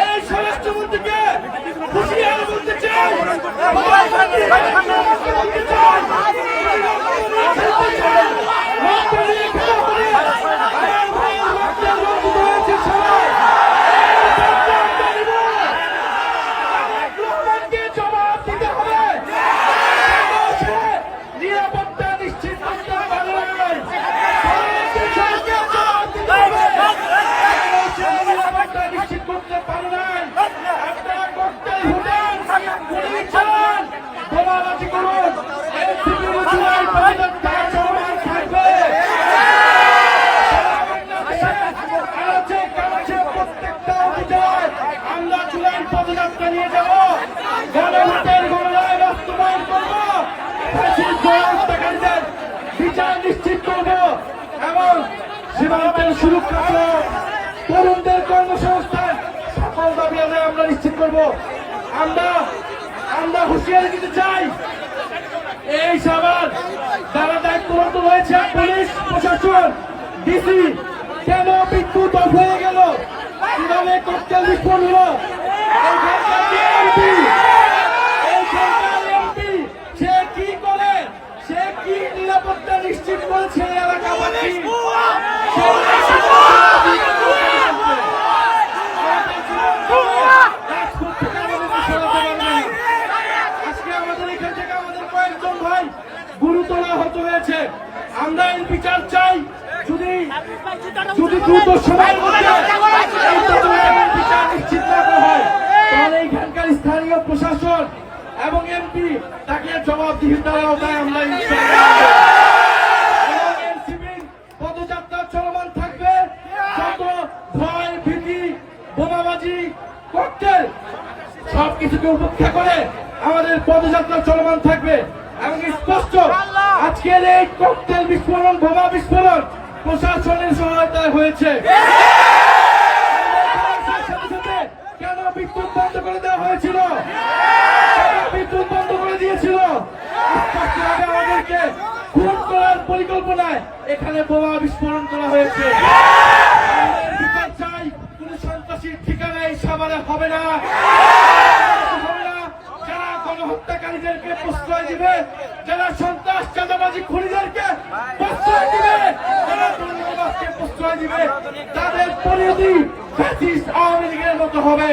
এই স্বরাষ্ট্রমন্ত্রীকে হুঁশিয়ার বলতে চাই, জবাব দিতে হবে। নিরাপত্তা নিশ্চিত করতে পারে নাই, নিরাপত্তা নিশ্চিত করতে পারে নাই। আপনারা ককটেল ফুটান, গুলি চালান, বোমাবাজি করুন, এই পৃথিবীর জুলাই পদযাত্রা চলমান থাকবে। প্রত্যেকটা অভিযান আমরা জুলাই পদযাত্রা নিয়ে যাব, গণভোটের গণরায় বাস্তবায়ন করব, বিচার নিশ্চিত করব এবং সীমান্তের সুরক্ষা, তরুণদের কর্মসংস্থান, সকল দাবি আমরা নিশ্চিত করব। আমরা হুঁশিয়ারি দিতে চাই, এই সবার যারা দায়িত্বরত রয়েছে, পুলিশ প্রশাসন, ডিসি, কেন বিদ্যুৎ অফ হয়ে গেল, কিভাবে ককটেল বিস্ফোরণ হলো, সে কি করে, সে কি নিরাপত্তা নিশ্চিত করেছে এলাকাবাসী, আজকে আমাদের এখান থেকে আমাদের কয়েকজন ভাই গুরুতর আহত হয়েছে। আমরা এর বিচার চাই, যদি দ্রুত সময়ের মধ্যে বিচার নিশ্চিত না করা হয়, তাহলে এইখানকার স্থানীয় প্রশাসন এবং এমপি তাকে জবাবদিহিতার আওতায় আমরা পদযাত্রা চলমান থাকবে। যত ভয়, ভীতি, বোমাবাজি, ককটেল সবকিছুকে উপেক্ষা করে আমাদের পদযাত্রা চলমান থাকবে এবং স্পষ্ট আজকের এই ককটেল বিস্ফোরণ, বোমা বিস্ফোরণ প্রশাসনের সহায়তায় হয়েছে। কেন বিদ্যুৎ বন্ধ করে দেওয়া হয়েছিল, বিদ্যুৎ বন্ধ করে দিয়েছিল, আমাদেরকে খুন করার পরিকল্পনায় এখানে বোমা বিস্ফোরণ করা হয়েছে। বিচার চাই, কোন সন্ত্রাসীর ঠিকানা এই সাভারে হবে না। যারা গণহত্যাকারীদেরকে প্রশ্রয় দিবে, যারা সন্ত্রাস চাঁদাবাজি খুনিদেরকে প্রশ্রয় দিবে, যারা দুর্নীতিবাজকে প্রশ্রয় দিবে, তাদের পরিণতি ফ্যাসিস্ট আওয়ামী লীগের মতো হবে।